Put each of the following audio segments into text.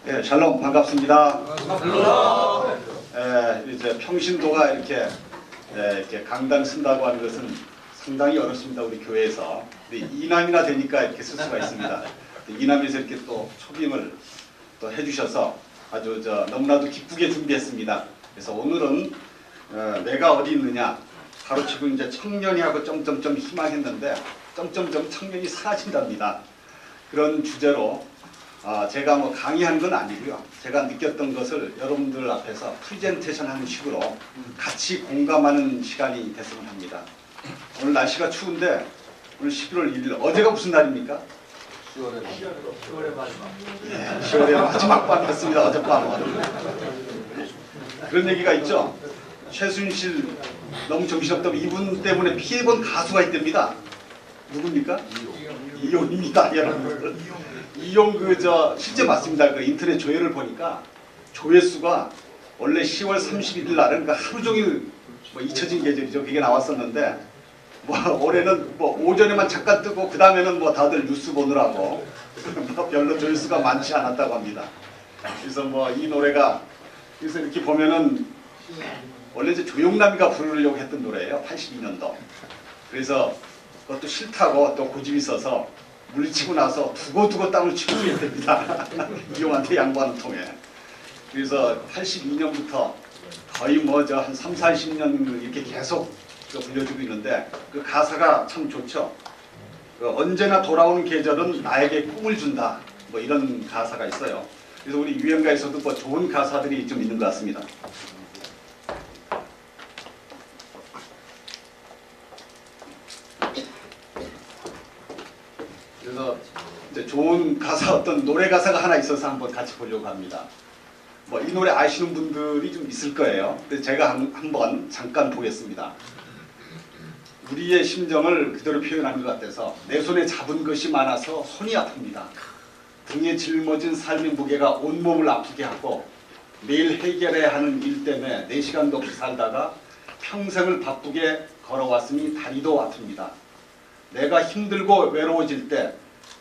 예, 샬롬 반갑습니다. 이제 평신도가 이렇게 강단 쓴다고 하는 것은 상당히 어렵습니다. 우리 교회에서. 이남이나 되니까 이렇게 쓸 수가 있습니다. 이남에서 이렇게 또 초빙을 또 해주셔서 아주 너무나도 기쁘게 준비했습니다. 그래서 오늘은 내가 어디 있느냐 가로치고 이제 청년이 하고 점점점 희망했는데 점점점 청년이 사라진답니다. 그런 주제로 제가 뭐 강의한 건 아니고요. 제가 느꼈던 것을 여러분들 앞에서 프리젠테이션 하는 식으로 같이 공감하는 시간이 됐으면 합니다. 오늘 날씨가 추운데 오늘 11월 1일 어제가 무슨 날입니까? 10월의 마지막. 네, 10월의 마지막 밤이었습니다. 어젯밤은. 그런 얘기가 있죠. 최순실 너무 정신없다고 이분 때문에 피해본 가수가 있답니다. 누굽니까? 이용입니다, 여러분들. 이용 실제 맞습니다. 그 인터넷 조회를 보니까 조회수가 원래 10월 31일 날은 그러니까 하루 종일 뭐 잊혀진 계절이죠. 그게 나왔었는데 올해는 오전에만 잠깐 뜨고 그 다음에는 다들 뉴스 보느라고 별로 조회수가 많지 않았다고 합니다. 그래서 이 노래가 그래서 이렇게 보면은 원래 이제 조용남이가 부르려고 했던 노래예요. 82년도. 그래서 그것도 싫다고 또 고집이 있어서 물리치고 나서 두고 땅을 치고 했답니다. 이용한테 양보하는 통에. 그래서 82년부터 거의 한 3, 40년 이렇게 계속 불려주고 있는데 그 가사가 참 좋죠. 언제나 돌아오는 계절은 나에게 꿈을 준다. 이런 가사가 있어요. 그래서 우리 유행가에서도 좋은 가사들이 좀 있는 것 같습니다. 그래서 이제 좋은 가사 어떤 노래 가사가 하나 있어서 한번 같이 보려고 합니다. 이 노래 아시는 분들이 좀 있을 거예요. 근데 제가 한번 잠깐 보겠습니다. 우리의 심정을 그대로 표현한 것 같아서 내 손에 잡은 것이 많아서 손이 아픕니다. 등에 짊어진 삶의 무게가 온몸을 아프게 하고 매일 해결해야 하는 일 때문에 4시간도 없이 살다가 평생을 바쁘게 걸어왔으니 다리도 아픕니다. 내가 힘들고 외로워질 때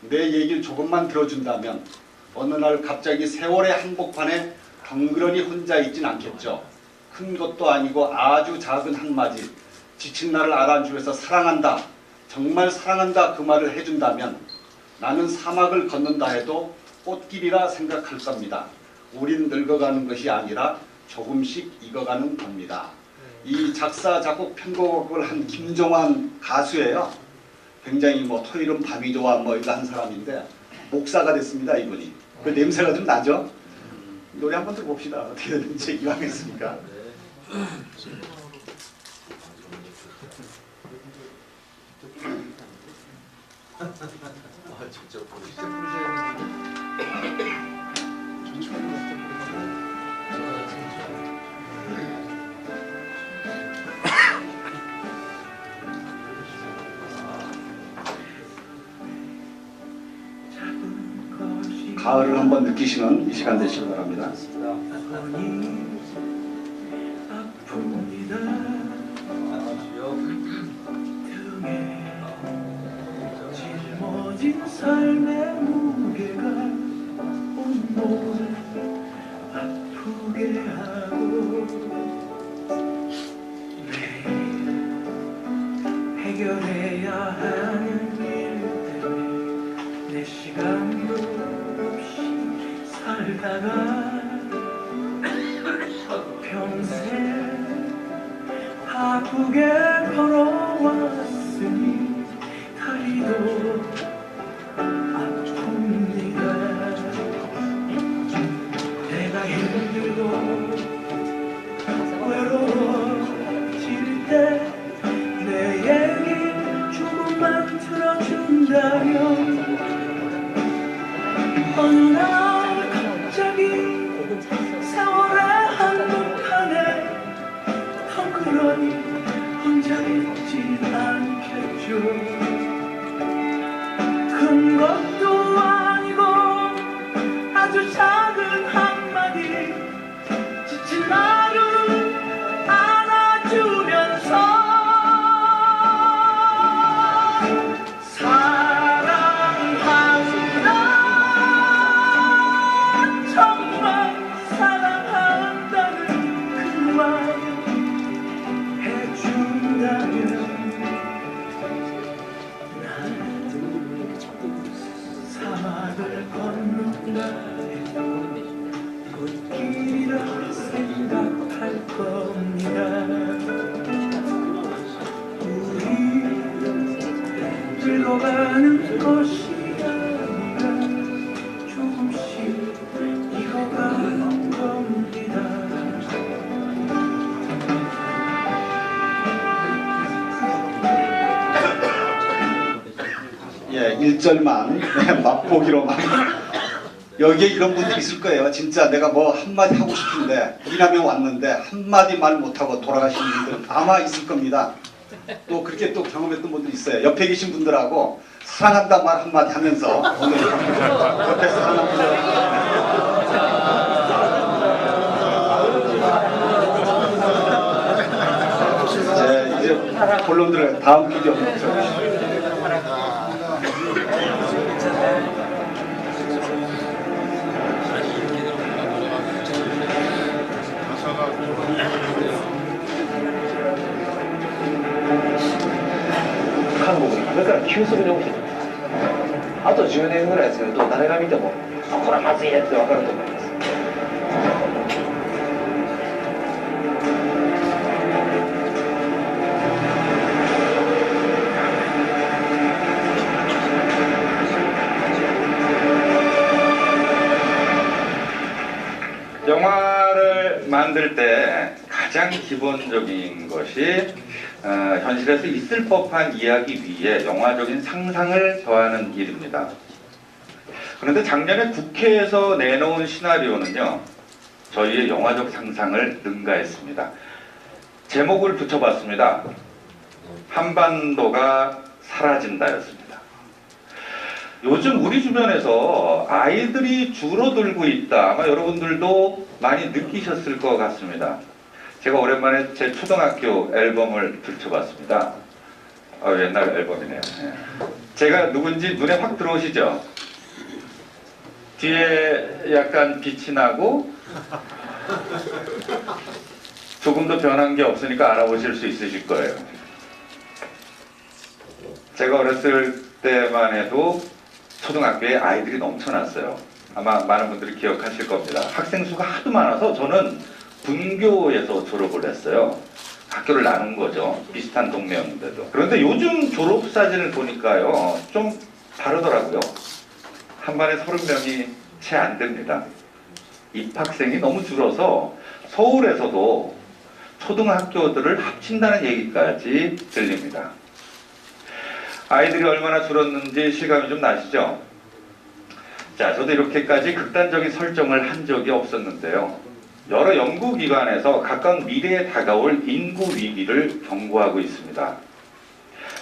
내 얘기를 조금만 들어준다면 어느 날 갑자기 세월의 한복판에 덩그러니 혼자 있진 않겠죠. 큰 것도 아니고 아주 작은 한마디 지친 나를 알아주면서 사랑한다, 정말 사랑한다 그 말을 해준다면 나는 사막을 걷는다 해도 꽃길이라 생각할 겁니다. 우린 늙어가는 것이 아니라 조금씩 익어가는 겁니다. 이 작사, 작곡, 편곡을 한 김종환 가수예요. 굉장히 토요일은 밤이 좋아 이거 한 사람인데 목사가 됐습니다. 이분이. 그 냄새가 좀 나죠? 노래 한번 들어봅시다. 어떻게 되는지 이왕 했으니까. 직접 가을을 한번 느끼시는 이 시간 되시기 바랍니다. 짊어진 삶의 무게가 온몸을 아프게 하고 매일 해결해야 하는 일 때문에 내 시간도 살다가 평생 아프게 걸어왔으니 다리도 아픕니다. 내가 힘들고 외로워질 때 내 얘기 조금만 들어준다면 어느 날 갑자기 세월의 한복판에 덩그러니 혼자 있지 않겠죠. 큰 것도 아니고 아주 작은 한마디 지친 나를 안아주면서 사랑한다 것이 아니라 조금씩 익어간 겁니다. 예, 1절만 맛보기로만. 여기에 이런 분들이 있을 거예요. 진짜 내가 뭐 한마디 하고 싶은데 이남에 왔는데 한마디 말 못하고 돌아가시는 분들은 아마 있을 겁니다. 또 그렇게 또 경험했던 분들이 있어요. 옆에 계신 분들하고 사랑한다 말 한마디 하면서 오늘 옆에 사랑하는 분들 이제 본론 들어요. 다음 비디오 보여주십시오.韓国にこれから急速に起きてる。あと10年ぐらいすると誰が見てもあこれはまずいねって分かると思います。영화를 만들 때 가장 기본적인 것이 현실에서 있을 법한 이야기 위에 영화적인 상상을 더하는 일입니다. 그런데 작년에 국회에서 내놓은 시나리오는요, 저희의 영화적 상상을 능가했습니다. 제목을 붙여봤습니다. 한반도가 사라진다였습니다. 요즘 우리 주변에서 아이들이 줄어들고 있다. 아마 여러분들도 많이 느끼셨을 것 같습니다. 제가 오랜만에 제 초등학교 앨범을 들춰봤습니다. 옛날 앨범이네요. 제가 누군지 눈에 확 들어오시죠? 뒤에 약간 빛이 나고 조금 더 변한 게 없으니까 알아보실 수 있으실 거예요. 제가 어렸을 때만 해도 초등학교에 아이들이 넘쳐났어요. 아마 많은 분들이 기억하실 겁니다. 학생 수가 하도 많아서 저는 분교에서 졸업을 했어요. 학교를 나눈 거죠. 비슷한 동네였는데도. 그런데 요즘 졸업 사진을 보니까요, 좀 다르더라고요. 한 반에 30명이 채 안 됩니다. 입학생이 너무 줄어서 서울에서도 초등학교들을 합친다는 얘기까지 들립니다. 아이들이 얼마나 줄었는지 실감이 좀 나시죠? 자, 저도 이렇게까지 극단적인 설정을 한 적이 없었는데요. 여러 연구기관에서 가까운 미래에 다가올 인구 위기를 경고하고 있습니다.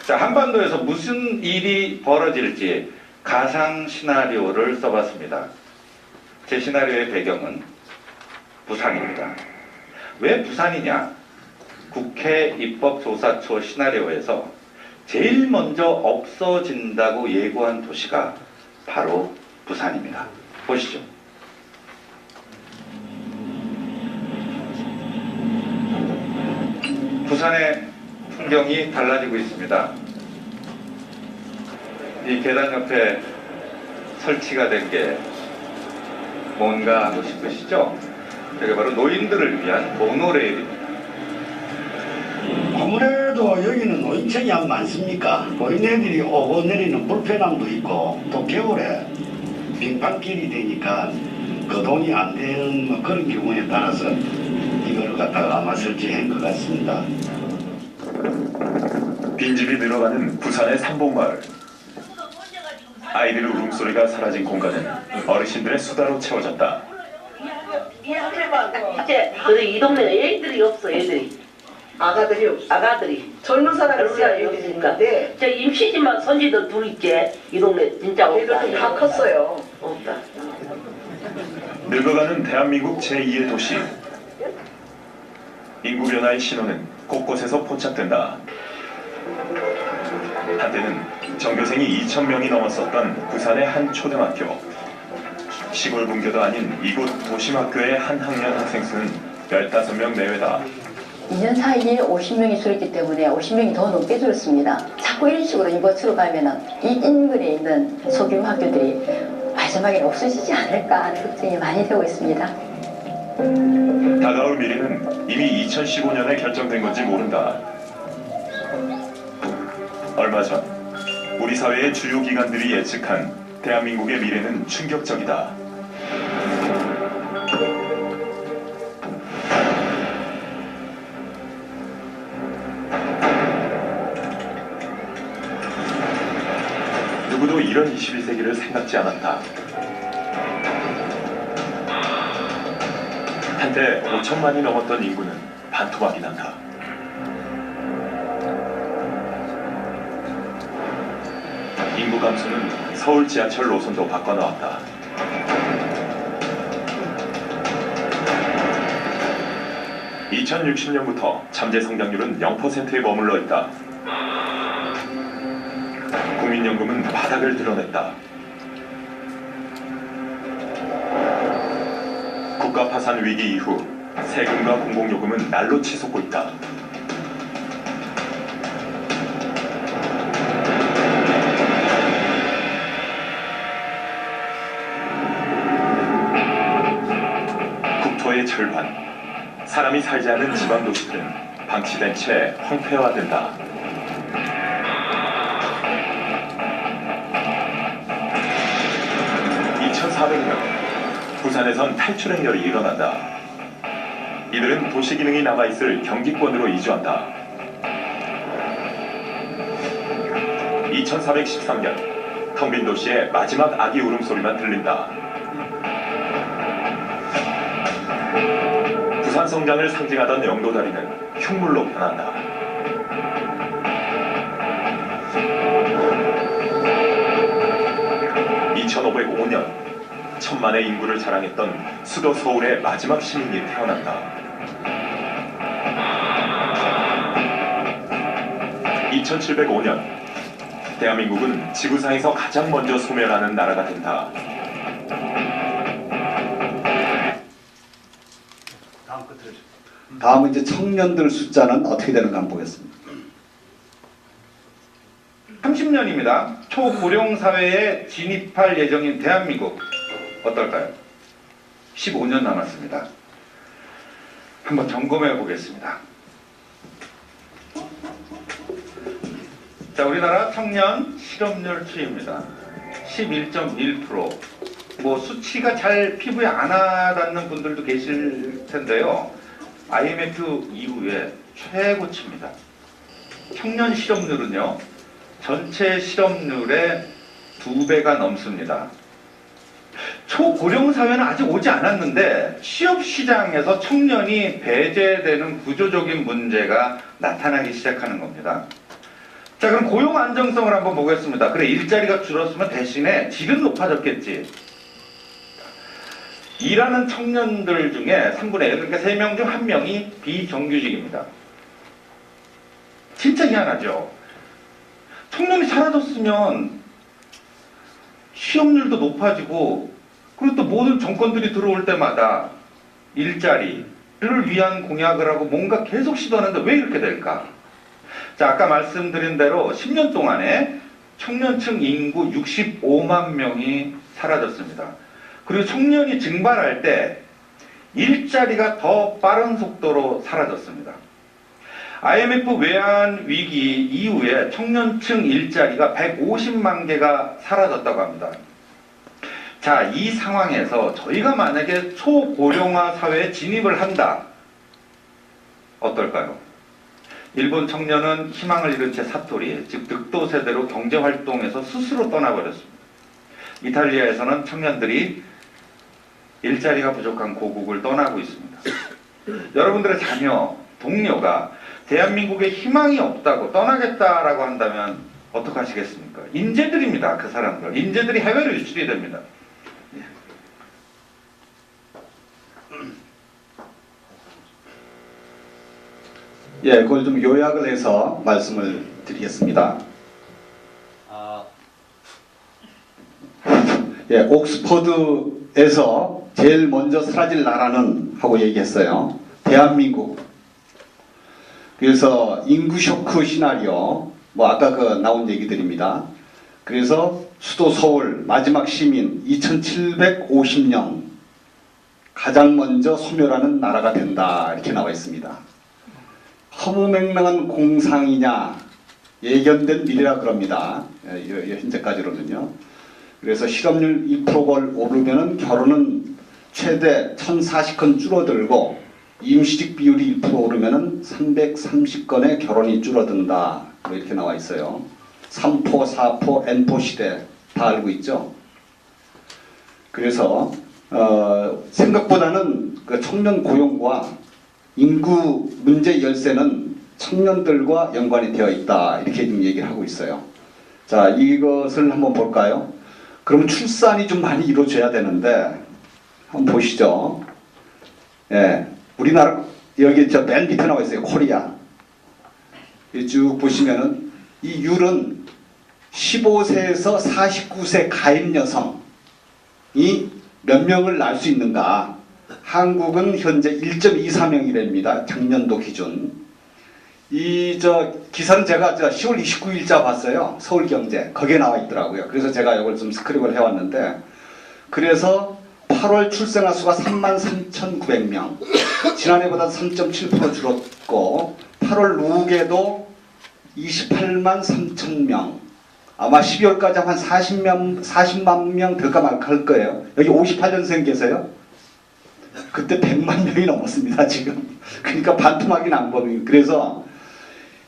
자, 한반도에서 무슨 일이 벌어질지 가상 시나리오를 써봤습니다. 제 시나리오의 배경은 부산입니다. 왜 부산이냐? 국회 입법조사처 시나리오에서 제일 먼저 없어진다고 예고한 도시가 바로 부산입니다. 보시죠. 부산의 풍경이 달라지고 있습니다. 이 계단 옆에 설치가 된 게 뭔가 하고 싶으시죠? 이게 바로 노인들을 위한 모노레일입니다. 아무래도 여기는 노인층이 안 많습니까? 노인네들이 오고 내리는 불편함도 있고 또 겨울에 빙판길이 되니까 거동이 안 되는 뭐 그런 경우에 따라서 이걸 갖다가 아마 설치한 것 같습니다. 빈집이 늘어가는 부산의 삼봉마을. 아이들의 울음소리가 사라진 공간은 어르신들의 수다로 채워졌다. 이제 이 동네에 애들이 없어. 애들이 아가들이 없어. 아가들이 젊은 사람들이 그러니까 여기 있는데 저 임시지만 손지들 둘 있게 이 동네 진짜 없다. 애들도 다 컸어요. 없다. 늙어가는 대한민국 제2의 도시. 인구 변화의 신호는 곳곳에서 포착된다. 한때는 전교생이 2,000명이 넘었었던 부산의 한 초등학교. 시골 분교도 아닌 이곳 도심학교의 한 학년 학생 수는 15명 내외다. 2년 사이에 50명이 줄었기 때문에 50명이 더 넘게 줄었습니다. 자꾸 이런 식으로 이곳으로 가면은 이 인근에 있는 소규모 학교들이 마지막에는 없어지지 않을까 하는 걱정이 많이 되고 있습니다. 다가올 미래는 이미 2015년에 결정된 건지 모른다. 얼마 전 우리 사회의 주요 기관들이 예측한 대한민국의 미래는 충격적이다. 누구도 이런 21세기를 생각지 않았다. 한때 5천만이 넘었던 인구는 반토막이 난다. 인구 감소는 서울 지하철 노선도 바꿔놓았다. (2060년부터) 잠재 성장률은 0%에 머물러 있다. 국민연금은 바닥을 드러냈다. 국가 파산 위기 이후 세금과 공공요금은 날로 치솟고 있다. 국토의 절반, 사람이 살지 않은 지방도시들은 방치된 채 황폐화된다. 부산에선 탈출 행렬이 일어난다. 이들은 도시 기능이 남아있을 경기권으로 이주한다. 2413년 텅 빈 도시의 마지막 아기 울음소리만 들린다. 부산 성장을 상징하던 영도다리는 흉물로 변한다. (2505년) 천만의 인구를 자랑했던 수도 서울의 마지막 시민이 태어난다. 2705년 대한민국은 지구상에서 가장 먼저 소멸하는 나라가 된다. 다음은 이제 청년들 숫자는 어떻게 되는가 한번 보겠습니다. 30년입니다. 초고령 사회에 진입할 예정인 대한민국 어떨까요? 15년 남았습니다. 한번 점검해 보겠습니다. 자, 우리나라 청년 실업률 추이입니다. 11.1%. 뭐 수치가 잘 피부에 안 와닿는 분들도 계실 텐데요. IMF 이후에 최고치입니다. 청년 실업률은요, 전체 실업률의 2배가 넘습니다. 초고령 사회는 아직 오지 않았는데 취업시장에서 청년이 배제되는 구조적인 문제가 나타나기 시작하는 겁니다. 자, 그럼 고용 안정성을 한번 보겠습니다. 그래, 일자리가 줄었으면 대신에 질은 높아졌겠지. 일하는 청년들 중에 3분의 1, 그러니까 3명 중 1명이 비정규직입니다. 진짜 희한하죠. 청년이 사라졌으면 취업률도 높아지고, 그리고 또 모든 정권들이 들어올 때마다 일자리를 위한 공약을 하고 뭔가 계속 시도하는데 왜 이렇게 될까? 자, 아까 말씀드린 대로 10년 동안에 청년층 인구 65만 명이 사라졌습니다. 그리고 청년이 증발할 때 일자리가 더 빠른 속도로 사라졌습니다. IMF 외환 위기 이후에 청년층 일자리가 150만 개가 사라졌다고 합니다. 자, 이 상황에서 저희가 만약에 초고령화 사회에 진입을 한다. 어떨까요? 일본 청년은 희망을 잃은 채 사토리, 즉 득도 세대로 경제활동에서 스스로 떠나버렸습니다. 이탈리아에서는 청년들이 일자리가 부족한 고국을 떠나고 있습니다. 여러분들의 자녀, 동료가 대한민국에 희망이 없다고 떠나겠다라고 한다면 어떻게 하시겠습니까? 인재들입니다. 그 사람들. 인재들이 해외로 유출이 됩니다. 예, 그걸 좀 요약을 해서 말씀을 드리겠습니다. 예, 옥스퍼드에서 제일 먼저 사라질 나라는 하고 얘기했어요. 대한민국. 그래서 인구 쇼크 시나리오, 뭐 아까 그 나온 얘기들입니다. 그래서 수도 서울 마지막 시민 2750년 가장 먼저 소멸하는 나라가 된다, 이렇게 나와 있습니다. 허무맹랑한 공상이냐, 예견된 미래라 그럽니다. 현재까지로는요. 그래서 실업률 2%를 오르면은 결혼은 최대 1040건 줄어들고 임시직 비율이 1% 오르면은 330건의 결혼이 줄어든다. 뭐 이렇게 나와 있어요. 3포, 4포, N포 시대 다 알고 있죠. 그래서 생각보다는 그 청년 고용과 인구 문제 열쇠는 청년들과 연관이 되어 있다. 이렇게 지금 얘기를 하고 있어요. 자, 이것을 한번 볼까요? 그러면 출산이 좀 많이 이루어져야 되는데 한번 보시죠. 예, 우리나라 여기 저 맨 밑에 나와 있어요. 코리아. 쭉 보시면은 이 율은 15세에서 49세 가임 여성이 몇 명을 낳을 수 있는가? 한국은 현재 1.24명이랍니다. 작년도 기준. 이 기사는 제가 10월 29일자 봤어요. 서울경제. 거기에 나와 있더라고요. 그래서 제가 이걸 좀 스크립을 해왔는데, 그래서 8월 출생아 수가 33,900명. 지난해보다 3.7% 줄었고 8월 누계도 28만 3천명. 아마 12월까지 한 40만 명 될까 말까 할 거예요. 여기 58년생 계세요? 그때 100만 명이 넘었습니다, 지금. 그러니까 반토막이 난 겁니다. 그래서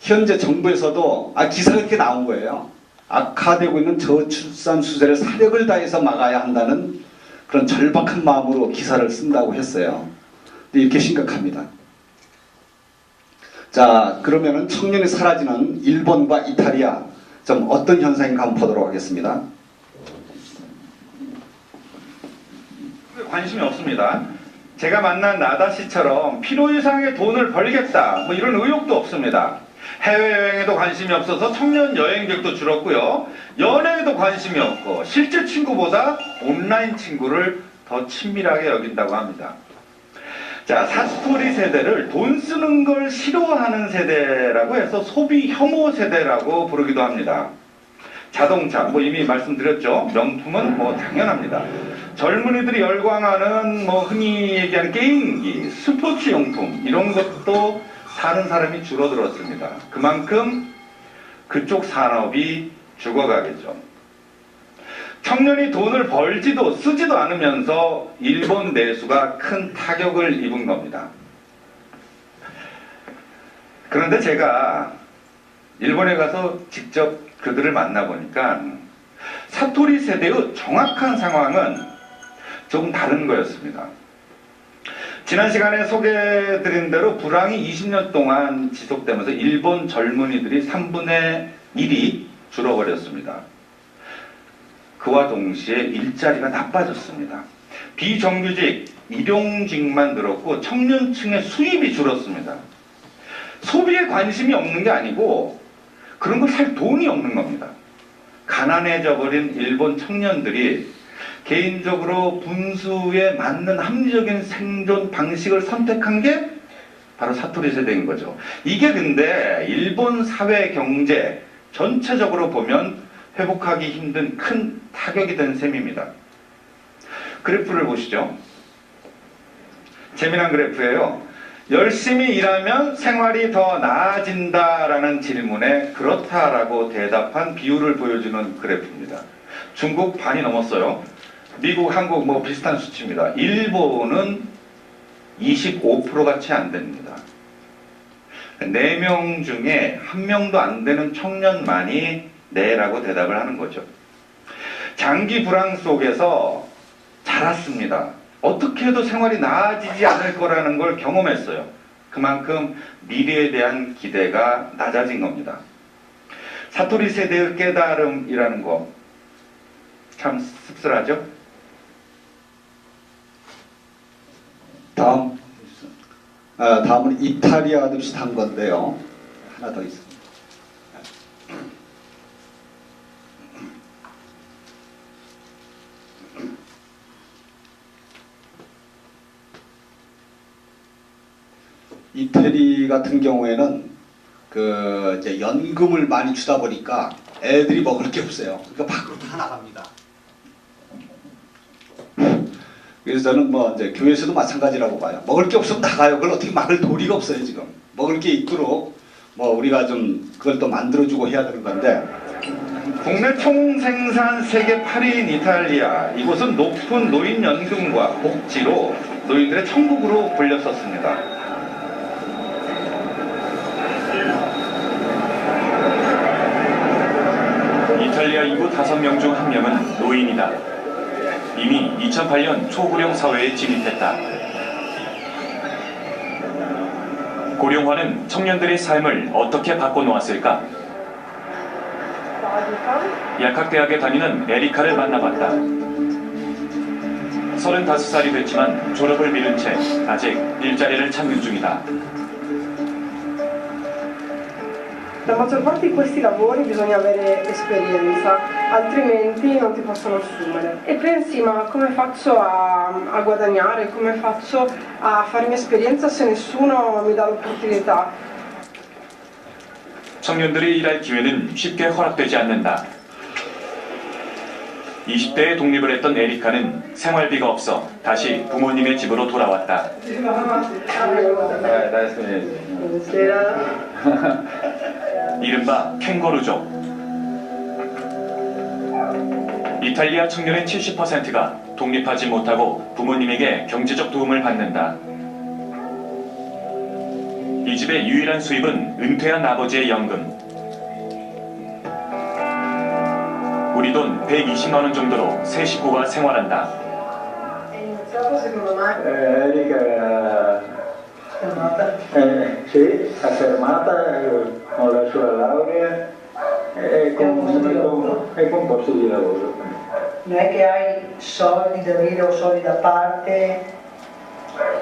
현재 정부에서도 기사가 이렇게 나온 거예요. 악화되고 있는 저출산 수세를 사력을 다해서 막아야 한다는 그런 절박한 마음으로 기사를 쓴다고 했어요. 근데 이렇게 심각합니다. 자, 그러면은 청년이 사라지는 일본과 이탈리아 좀 어떤 현상인가 한번 보도록 하겠습니다. 관심이 없습니다. 제가 만난 나다 씨처럼 필요 이상의 돈을 벌겠다 뭐 이런 의욕도 없습니다. 해외여행에도 관심이 없어서 청년 여행객도 줄었고요. 연애에도 관심이 없고 실제 친구보다 온라인 친구를 더 친밀하게 여긴다고 합니다. 자, 사투리 세대를 돈 쓰는 걸 싫어하는 세대라고 해서 소비 혐오 세대라고 부르기도 합니다. 자동차, 뭐 이미 말씀드렸죠. 명품은 뭐 당연합니다. 젊은이들이 열광하는 뭐 흔히 얘기하는 게임기, 스포츠 용품 이런 것도 사는 사람이 줄어들었습니다. 그만큼 그쪽 산업이 죽어가겠죠. 청년이 돈을 벌지도 쓰지도 않으면서 일본 내수가 큰 타격을 입은 겁니다. 그런데 제가 일본에 가서 직접 그들을 만나보니까 사토리 세대의 정확한 상황은 조금 다른 거였습니다. 지난 시간에 소개해드린 대로 불황이 20년 동안 지속되면서 일본 젊은이들이 3분의 1이 줄어버렸습니다. 그와 동시에 일자리가 나빠졌습니다. 비정규직, 일용직만 늘었고 청년층의 수입이 줄었습니다. 소비에 관심이 없는 게 아니고 그런 걸 살 돈이 없는 겁니다. 가난해져 버린 일본 청년들이 개인적으로 분수에 맞는 합리적인 생존 방식을 선택한 게 바로 사토리 세대인 거죠. 이게 근데 일본 사회 경제 전체적으로 보면 회복하기 힘든 큰 타격이 된 셈입니다. 그래프를 보시죠. 재미난 그래프예요. 열심히 일하면 생활이 더 나아진다라는 질문에 그렇다라고 대답한 비율을 보여주는 그래프입니다. 중국 반이 넘었어요. 미국, 한국 뭐 비슷한 수치입니다. 일본은 25%가 채 안 됩니다. 4명 중에 1명도 안 되는 청년만이 네라고 대답을 하는 거죠. 장기 불황 속에서 자랐습니다. 어떻게 해도 생활이 나아지지 않을 거라는 걸 경험했어요. 그만큼 미래에 대한 기대가 낮아진 겁니다. 사토리 세대의 깨달음이라는 거 참 씁쓸하죠? 다음은 이탈리아도 비슷한 건데요. 하나 더 있습니다. 이태리 같은 경우에는 이제 연금을 많이 주다 보니까 애들이 먹을 게 없어요. 그러니까 밖으로 다 나갑니다. 그래서 저는 뭐 이제 교회에서도 마찬가지라고 봐요. 먹을 게 없으면 나가요. 그걸 어떻게 막을 도리가 없어요 지금. 먹을 게 있도록 뭐 우리가 좀 그걸 또 만들어주고 해야 되는 건데 국내 총생산 세계 8위인 이탈리아, 이곳은 높은 노인연금과 복지로 노인들의 천국으로 불렸었습니다. 이탈리아 인구 5명 중 1명은 노인이다. 이미 2008년 초고령 사회에 진입했다. 고령화는 청년들의 삶을 어떻게 바꿔놓았을까? 약학대학에 다니는 에리카를 만나봤다. 35살이 됐지만 졸업을 미룬 채 아직 일자리를 찾는 중이다. La maggior parte di questi lavori bisogna avere esperienza, altrimenti non ti possono assumere. E pensi, ma come faccio a guadagnare, come faccio a farmi esperienza se nessuno mi dà l'opportunità? 청년들이 일할 기회는 쉽게 허락되지 않는다. 20대에 독립을 했던 에리카는 생활비가 없어 다시 부모님의 집으로 돌아왔다. 이른바 캥거루족. 이탈리아 청년의 70%가 독립하지 못하고 부모님에게 경제적 도움을 받는다. 이 집의 유일한 수입은 은퇴한 아버지의 연금. 우리 돈 120만 원 정도로 세 식구가 생활한다. Sì, affermata con la sua laurea e con posto di lavoro. Non è che hai soldi da dire o soldi da parte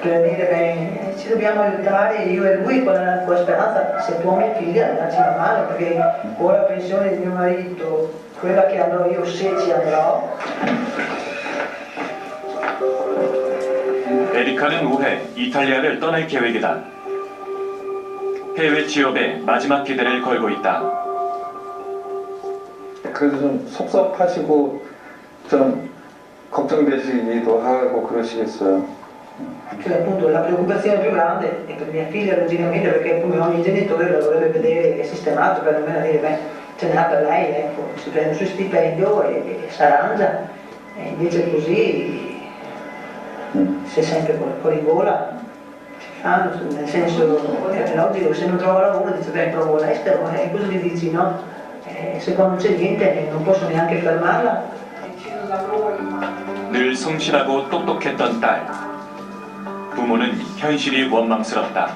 per dire beh, ci dobbiamo aiutare io e lui con la tua speranza, se tu mia figlia darci una mano perché con la pensione di mio marito, quella che andrò io se ci andrò. 에리카는 올해 이탈리아를 떠날 계획이다. 해외 취업에 마지막 기대를 걸고 있다. 그래도 좀 섭섭하시고 좀 걱정되시기도 하고 그러시겠어요. Cioè appunto la preoccupazione più grande è per mia figlia logicamente perché come ogni genitore la vorrebbe vedere sistemato per almeno dire beh ce n'ha per lei, ecco, si prende il suo stipendio e si arrangia e invece così se sempre fuori gola ci fanno, nel senso è logico se non trovo lavoro dice beh provo all'estero e cosa gli dici no? Se qua non c'è niente non posso neanche fermarla. 늘 성실하고 똑똑했던 딸. 부모는 현실이 원망스럽다.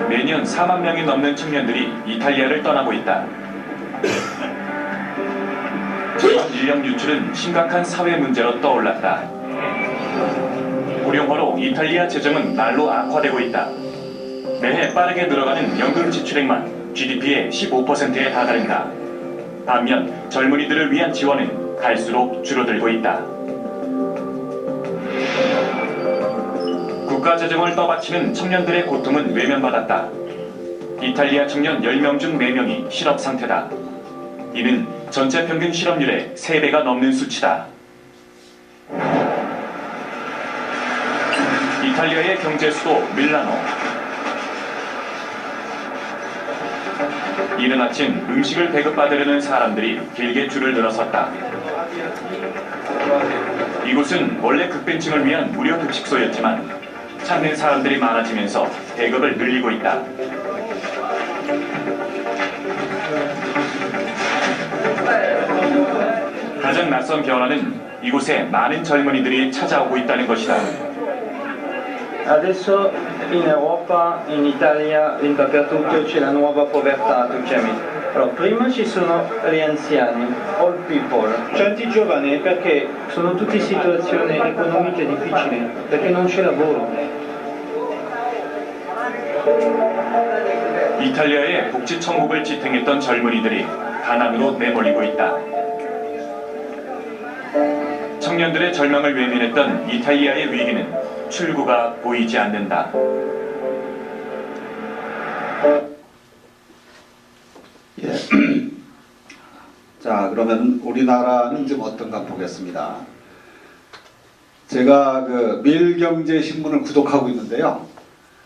매년 4만 명이 넘는 청년들이 이탈리아를 떠나고 있다. 저런 인력 유출은 심각한 사회 문제로 떠올랐다. 고령화로 이탈리아 재정은 날로 악화되고 있다. 매해 빠르게 늘어가는 연금 지출액만 GDP의 15%에 다다른다. 반면 젊은이들을 위한 지원은 갈수록 줄어들고 있다. 국가 재정을 떠받치는 청년들의 고통은 외면받았다. 이탈리아 청년 10명 중 4명이 실업 상태다. 이는 전체 평균 실업률의 3배가 넘는 수치다. 이탈리아의 경제 수도 밀라노. 이른 아침 음식을 배급받으려는 사람들이 길게 줄을 늘어섰다. 이곳은 원래 극빈층을 위한 무료 급식소였지만 찾는 사람들이 많아지면서 배급을 늘리고 있다. 가장 낯선 변화는 이곳에 많은 젊은이들이 찾아오고 있다는 것이다. Adesso in Europa, in Italia, dappertutto c'è la nuova povertà, tu chiami. Allora, prima ci sono gli anziani, old people, certi giovani perché sono tutte situazioni economiche difficili, perché non c'è lavoro. 이탈리아의 복지 천국을 지탱했던 젊은이들이 가난으로 내몰리고 있다. 청년들의 절망을 외면했던 이탈리아의 위기는 출구가 보이지 않는다. 예. 자, 그러면 우리나라는 좀 어떤가 보겠습니다. 제가 그 매일경제신문을 구독하고 있는데요.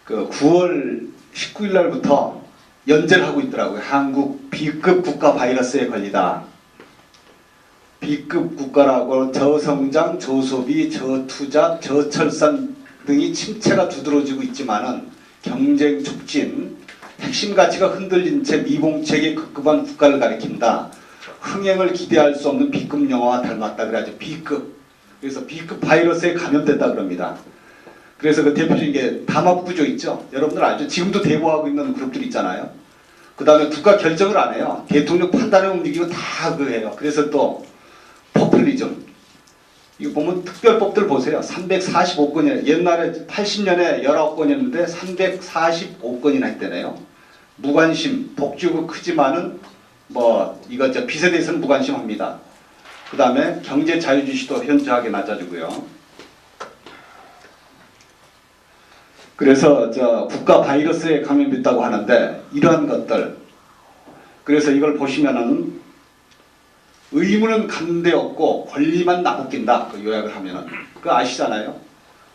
그 9월 19일 날부터 연재를 하고 있더라고요. 한국 B급 국가 바이러스에 걸리다. B급 국가라고 저성장, 저소비, 저투자, 저철산 등이 침체가 두드러지고 있지만은 경쟁 촉진, 핵심 가치가 흔들린 채 미봉책에 급급한 국가를 가리킨다. 흥행을 기대할 수 없는 B급 영화와 닮았다. 그래가지고 B급. 그래서 B급 바이러스에 감염됐다 그럽니다. 그래서 그 대표적인 게 담합구조 있죠. 여러분들 알죠? 지금도 대모하고 있는 그룹들 있잖아요. 그 다음에 국가 결정을 안 해요. 대통령 판단에 움직이고 다 그해요. 그래서 또 포퓰리즘. 이거 보면 특별법들 보세요. 345건이에요. 옛날에 80년에 19건이었는데 345건이나 했대네요. 무관심, 복지국 크지만은 뭐 이거 빚에 대해서는 무관심합니다. 그 다음에 경제 자유주의도 현저하게 낮아지고요. 그래서 국가 바이러스에 감염됐다고 하는데 이러한 것들, 그래서 이걸 보시면은 의무는 갖는 데 없고 권리만 나눠낀다. 그 요약을 하면은 그거 아시잖아요.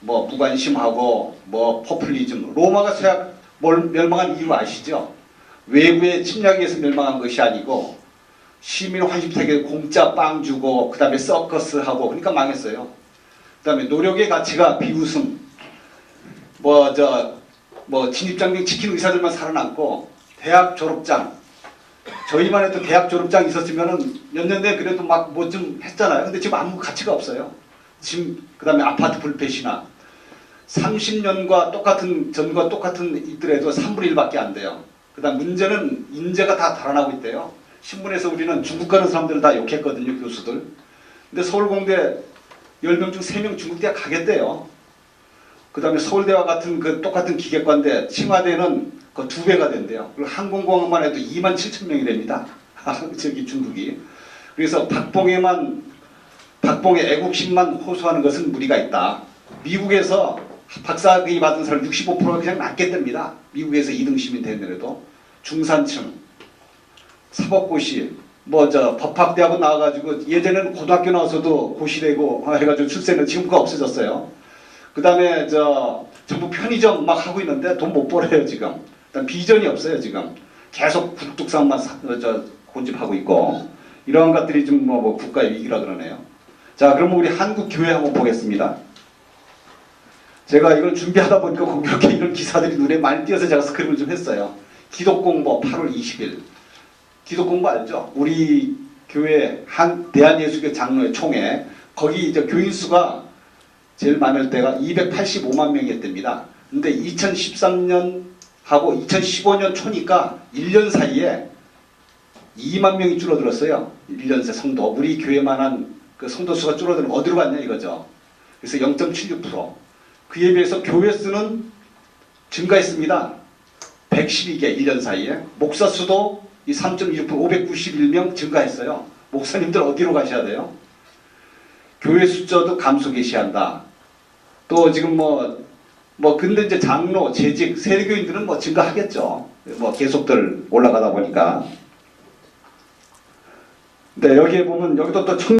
뭐 무관심하고 뭐 포퓰리즘. 로마가 서약 멸망한 이유 아시죠? 외구의 침략에 의해서 멸망한 것이 아니고 시민 환심택에 공짜 빵 주고 그 다음에 서커스 하고 그러니까 망했어요. 그 다음에 노력의 가치가 비웃음. 진입장벽 지키는 의사들만 살아남고 대학 졸업장. 저희만 해도 대학 졸업장 있었으면은 몇 년 내에 그래도 막 뭐 좀 했잖아요. 근데 지금 아무 가치가 없어요. 지금 그 다음에 아파트 불패시나 30년과 똑같은 전과 똑같은 있더라도 3분의 1밖에 안 돼요. 그 다음 문제는 인재가 다 달아나고 있대요. 신문에서 우리는 중국 가는 사람들을 다 욕했거든요. 교수들. 근데 서울공대 10명 중 3명 중국대학 가겠대요. 그 다음에 서울대와 같은 그 똑같은 기계과인데 칭화대는 그 2배가 된대요. 그리고 항공공학만 해도 27,000명이랍니다. 저기 중국이. 그래서 박봉의 애국심만 호소하는 것은 무리가 있다. 미국에서 박사학위 받은 사람 65%가 그냥 남겠답니다. 미국에서 2등 시민 되더라도 중산층, 사법고시, 법학대학원 나와가지고 예전에는 고등학교 나와서도 고시되고 해가지고 출세는 지금 그거 없어졌어요. 그 다음에 전부 편의점 막 하고 있는데 돈 못 벌어요 지금. 일단 비전이 없어요 지금. 계속 굴뚝상만 고집하고 있고 이러한 것들이 좀 국가의 위기라 그러네요. 자, 그러면 우리 한국 교회 한번 보겠습니다. 제가 이걸 준비하다 보니까 공교롭게 이런 기사들이 눈에 많이 띄어서 제가 스크립을 좀 했어요. 기독공보 8월 20일. 기독공보 알죠? 우리 교회 대한예수교 장로회 총회. 거기 이제 교인 수가 제일 많을 때가 285만 명이었답니다. 근데 2013년하고 2015년 초니까 1년 사이에 2만 명이 줄어들었어요. 1년 새 성도. 우리 교회만한 그 성도 수가 줄어들면 어디로 갔냐 이거죠. 그래서 0.76%. 그에 비해서 교회 수는 증가했습니다. 112개 1년 사이에. 목사 수도 이 3.26% 591명 증가했어요. 목사님들 어디로 가셔야 돼요? 교회 숫자도 감소 개시한다. 또 지금 근데 이제 장로, 재직, 세례교인들은 증가하겠죠. 계속들 올라가다 보니까. 근데 여기에 보면 여기도 또